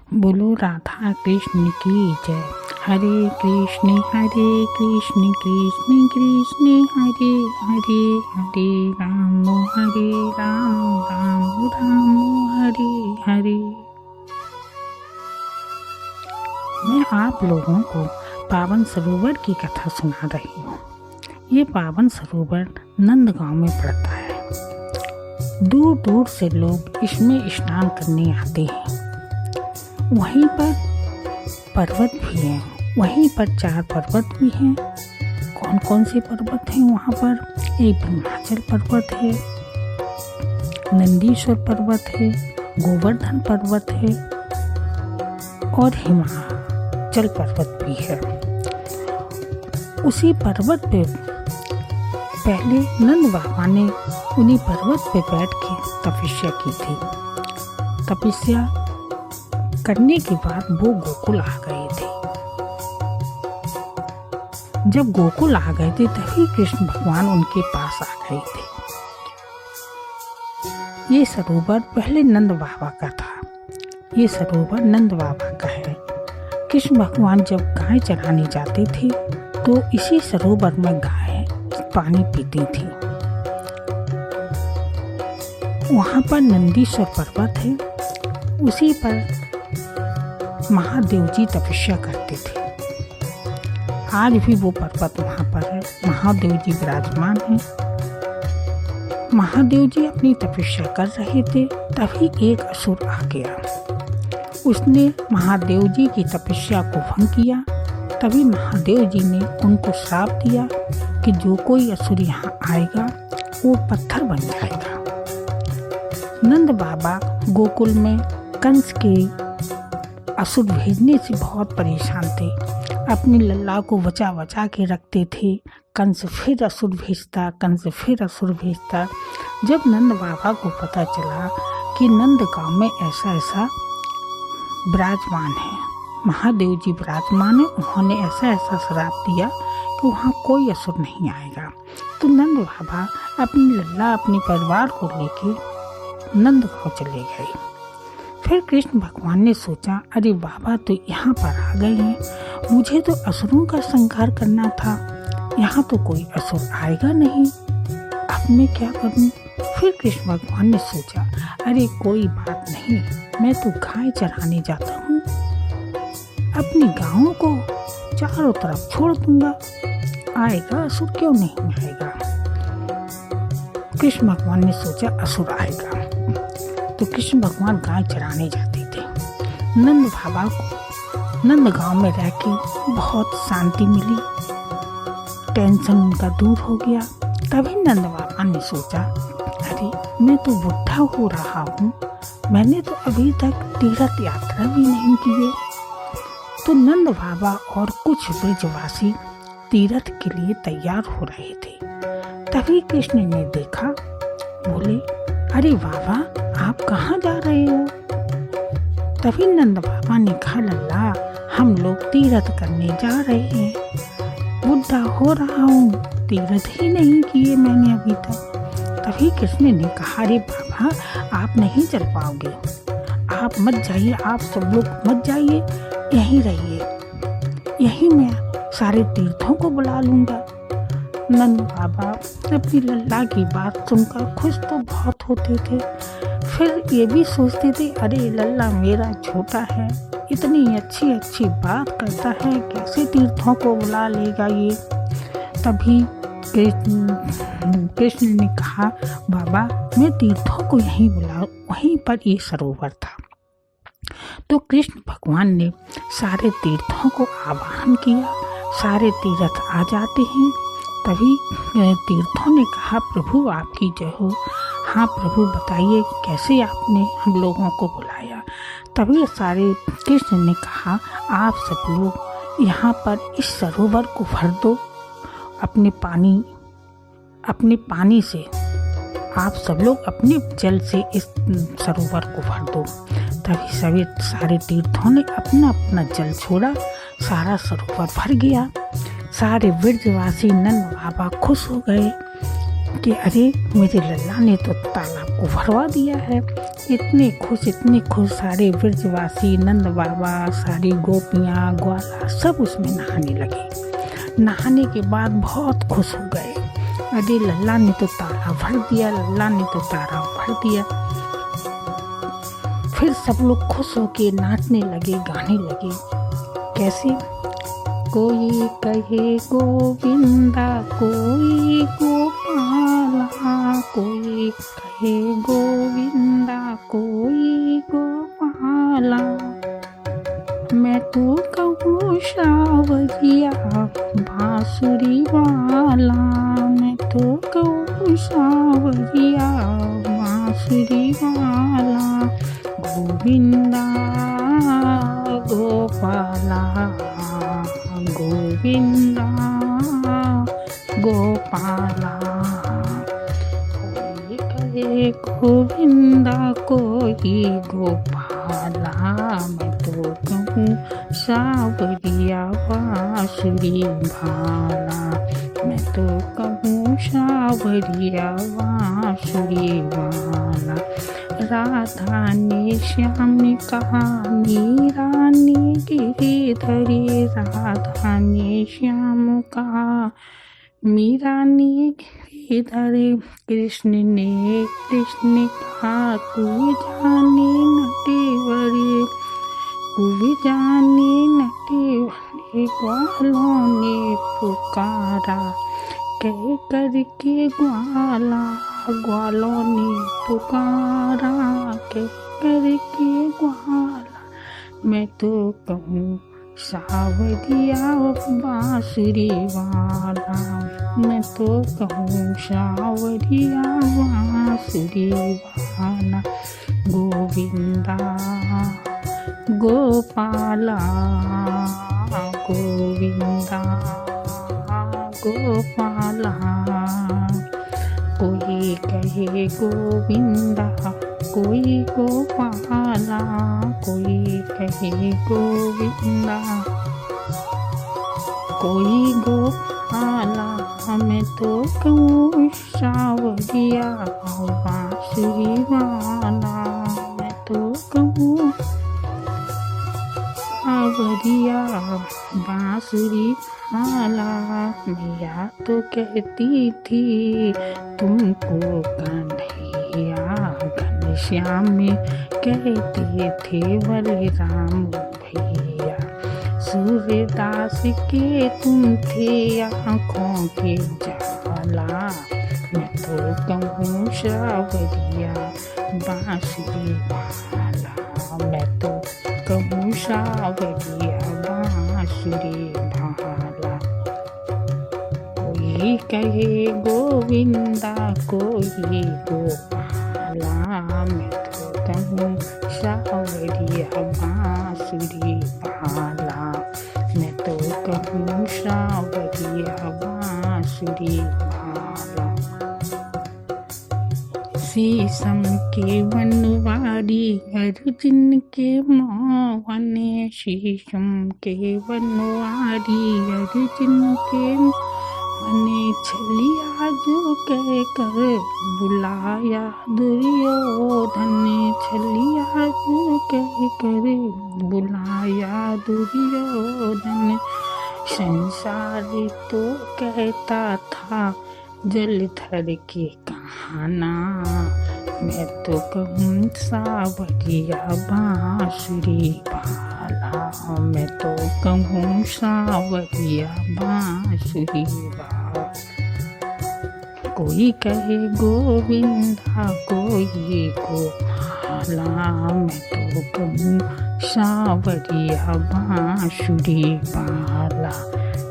बोलो राधा कृष्ण की जय। हरे कृष्ण कृष्ण कृष्ण हरे हरे, हरे राम राम राम हरे हरे। मैं आप लोगों को पावन सरोवर की कथा सुना रही हूँ। ये पावन सरोवर नंदगांव में पड़ता है। दूर दूर से लोग इसमें स्नान करने आते हैं। वहीं पर पर्वत भी हैं, वहीं पर 4 पर्वत भी हैं। कौन कौन से पर्वत हैं वहाँ पर? एक हिमाचल पर्वत है, नंदीश्वर पर्वत है, गोवर्धन पर्वत है और हिमाचल पर्वत भी है। उसी पर्वत पे पहले नंद बाबा ने उन्हीं पर्वत पे बैठ के तपस्या की थी। तपस्या करने के बाद वो गोकुल आ गए थे। जब गोकुल आ गए थे तभी कृष्ण भगवान उनके पास आ गए थे। ये सरोवर पहले नंद बाबा का था। ये सरोवर नंद बाबा का है। कृष्ण भगवान जब गाय चराने जाते थे तो इसी सरोवर में गाय पानी पीती थी। वहाँ पर नंदीश्वर पर्वत है, उसी पर महादेव जी तपस्या करते थे। आज भी वो पर्वत वहाँ पर है, महादेव जी विराजमान हैं। महादेव जी अपनी तपस्या कर रहे थे, तभी एक असुर आ गया। उसने महादेव जी की तपस्या को भंग किया। तभी महादेव जी ने उनको श्राप दिया कि जो कोई असुर यहाँ आएगा वो पत्थर बन जाएगा। नंद बाबा गोकुल में कंस के असुर भेजने से बहुत परेशान थे। अपनी लल्ला को बचा बचा के रखते थे। कंस फिर असुर भेजता, कंस फिर असुर भेजता। जब नंद बाबा को पता चला कि नंद गांव में ऐसा ऐसा विराजमान है, महादेव जी विराजमान है, उन्होंने ऐसा ऐसा श्राप दिया कि वहाँ कोई असुर नहीं आएगा। तो नंद बाबा अपनी लल्ला अपने परिवार को लेके नंद गांव चले गए। फिर कृष्ण भगवान ने सोचा, अरे बाबा तो यहाँ पर आ गए हैं, मुझे तो असुरों का संहार करना था, यहाँ तो कोई असुर आएगा नहीं, अब मैं क्या करूँ? फिर कृष्ण भगवान ने सोचा, अरे कोई बात नहीं, मैं तो गाय चराने जाता हूँ, अपनी गायों को चारों तरफ छोड़ दूंगा, आएगा असुर क्यों नहीं आएगा। कृष्ण भगवान ने सोचा असुर आएगा, तो कृष्ण भगवान गाय चराने जाते थे। नंद बाबा को नंद गांव में रह के बहुत शांति मिली, टेंशन उनका दूर हो गया। तभी नंद बाबा ने सोचा, अरे मैं तो बुढ़ा हो रहा हूँ, मैंने तो अभी तक तीर्थ यात्रा भी नहीं की है। तो नंद बाबा और कुछ ब्रजवासी तीर्थ के लिए तैयार हो रहे थे। तभी कृष्ण ने देखा, बोले, अरे बाबा आप कहाँ जा रहे हो? तभी नंद बाबा ने कहा, लल्ला हम लोग तीर्थ करने जा रहे हैं, बुढ़ा हो रहा हूँ, तीर्थ ही नहीं किए मैंने अभी तक। तभी कृष्ण ने कहा, अरे बाबा आप नहीं चल पाओगे, आप मत जाइए, आप सब लोग मत जाइए, यहीं रहिए, यहीं मैं सारे तीर्थों को बुला लूँगा। नंद बाबा अपनी लल्ला की बात सुनकर खुश तो बहुत होते थे, फिर ये भी सोचते थे, अरे लल्ला मेरा छोटा है, इतनी अच्छी अच्छी बात करता है, कैसे तीर्थों को बुला लेगा ये। तभी कृष्ण ने कहा, बाबा मैं तीर्थों को यहीं बुलाऊं, वहीं पर ये सरोवर था। तो कृष्ण भगवान ने सारे तीर्थों को आवाहन किया, सारे तीर्थ आ जाते हैं। तभी तीर्थों ने कहा, प्रभु आपकी जय हो। हाँ प्रभु बताइए कैसे आपने हम लोगों को बुलाया। तभी सारे कृष्ण ने कहा, आप सब लोग यहाँ पर इस सरोवर को भर दो, अपने पानी से आप सब लोग अपने जल से इस सरोवर को भर दो। तभी सभी सारे तीर्थों ने अपना अपना जल छोड़ा, सारा सरोवर भर गया। सारे ब्रजवासी नंद बाबा खुश हो गए कि अरे मेरे लल्ला ने तो तालाब को भरवा दिया है, इतने खुश सारे ब्रजवासी, नंद बाबा, सारी गोपियाँ, ग्वाला सब उसमें नहाने लगे। नहाने के बाद बहुत खुश हो गए। अरे लल्ला ने तो तारा भर दिया, लल्ला ने तो तारा भर दिया। फिर सब लोग खुश होके नाचने लगे, गाने लगे। कैसे? कोई कहे गोविंदा, कोई गोपाला, कोई कहे गोविंदा, कोई गोपाला। मैं तो कहूँ सावरिया बांसुरी वाला, मैं तो कहूँ सावरिया बांसुरी वाला। गोविंदा गोपाला, गोविंदा गोपाला। कोई कहे गोविंदा, कोई गोपाला, मैं तो कहूँ सावरिया बांसुरी भाला, मैं तो कहूँ सावरिया बांसुरी वाला। राधा ने श्याम कहा, मीरा ने गिरिधरी, राधा ने श्याम कहा, मीरा ने गिरिधरी। कृष्ण कहा, तू जाने नटेवरी, तू जाने नटेवरी। ग्वालों ने पुकारा, कह करके ग्वाला, ग्वालों ने पुकारा, कह करके ग्वाला। मैं तो कहूँ सावरिया बांसुरी वाला, मैं तो कहूँ सावरिया बांसुरी वाला। गोविंदा गोपाला, गोविंदा गोपाला। कोई कहे गोविंदा, कोई गोपाला, कोई कहे गोविंदा, कोई गोपाला। मैं तो कहूँ सावरिया बांसुरी वाला, मैं तो कहूँ सावरिया बांसुरी वाला। मैया तो कहती थी तुमको कन्हैया, घनश्याम में कहते थे बलराम भैया। सूर्यदास के तुम थे आँखों के जाला, मैं तो कहूँ सावरिया बांसुरी वाला, मैं तो कहूँ सावरिया बांसुरी भाला। कोई कहे गोविंदा, कोई गोपाला, मैं तो कहूँ सावरिया बांसुरी भाला, मैं तो कहूँ सावरिया बांसुरी भाला। शीशम के बनवारी अर्जुन के मोहन, शीशम के बनवारी अर्जुन के मोहन। छलिया जो कह कर बुलाया दुर्योधन, छलिया जो कह कर बुलाया दुर्योधन। संसार तो कहता था जलधर के कहाना, मैं तो कहूँ सावरिया बांसुरी वाला, मैं तो कहूँ सावरिया बांसुरी वाला। कोई कहे गोविंदा, कोई गोपाला, मैं तो कहूँ सावरिया बांसुरी वाला,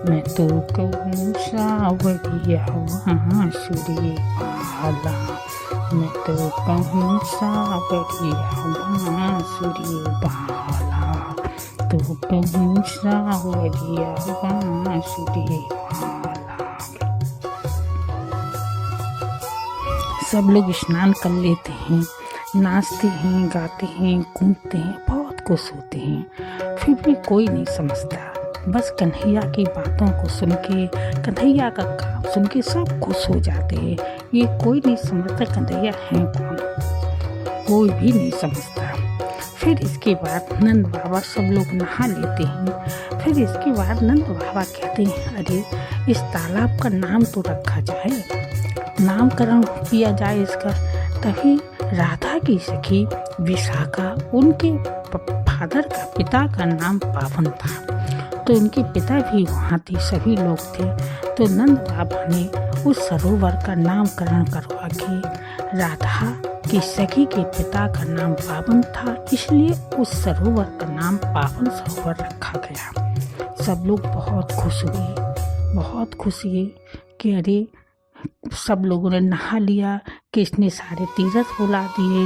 मैं तो कहूँ सावरिया बांसुरी वाला, मैं तो कहूँ सावरिया बांसुरी वाला, तो कहूँ सावरिया बांसुरी वाला। सब लोग स्नान कर लेते हैं, नाचते हैं, गाते हैं, कूदते हैं, बहुत खुश होते हैं। फिर भी कोई नहीं समझता, बस कन्हैया की बातों को सुन के, कन्हैया का काम सुन के सब खुश हो जाते हैं। ये कोई नहीं समझता कन्हैया है कौन। कोई भी नहीं समझता। फिर इसके बाद नंद बाबा सब लोग नहा लेते हैं। फिर इसके बाद नंद बाबा कहते हैं अरे इस तालाब का नाम तो रखा जाए, नामकरण किया जाए इसका। तभी राधा की सखी विशाखा, उनके फादर का पिता का नाम पावन था, तो उनके पिता भी वहाँ थे, सभी लोग थे। तो नंद बाबा ने उस सरोवर का नामकरण करवा के, राधा की सखी के पिता का नाम पावन था, इसलिए उस सरोवर का नाम पावन सरोवर रखा गया। सब लोग बहुत खुश हुए, बहुत खुश हुए कि अरे सब लोगों ने नहा लिया, किसने सारे तीर्थ बुला दिए,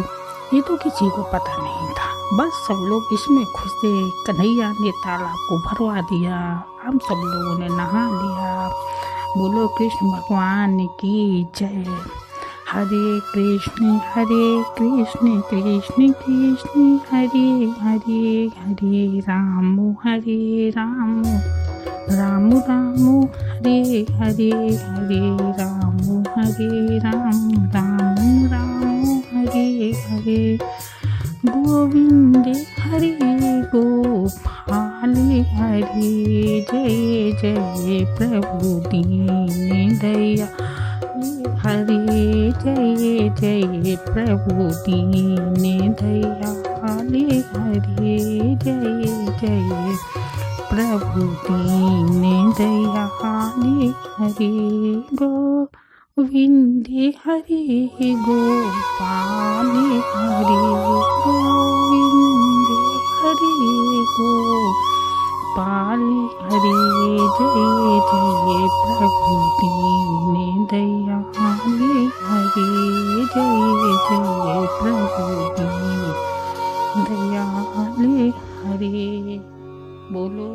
ये तो किसी को पता नहीं था। बस सब लोग इसमें खुश थे, कन्हैया ने तालाब को भरवा दिया, हम सब लोगों ने नहा लिया। बोलो कृष्ण भगवान की जय। हरे कृष्ण कृष्ण कृष्ण हरे हरे, हरे राम राम राम हरे हरे, हरे राम राम हरे हरे। गोविंद हरे गोपाल हरे, जय जय प्रभु दीन दया हरे, जय जय प्रभु दीन दयाले हरे, जय जय प्रभु दीन दयाले हरे। गोविंद हरे गोपाल हरे, गोविंद हरे गोपाल हरे, जय जय प्रभु दीन दयाले हरे, जय जय प्रभु दीन दयाले हरे। बोलो।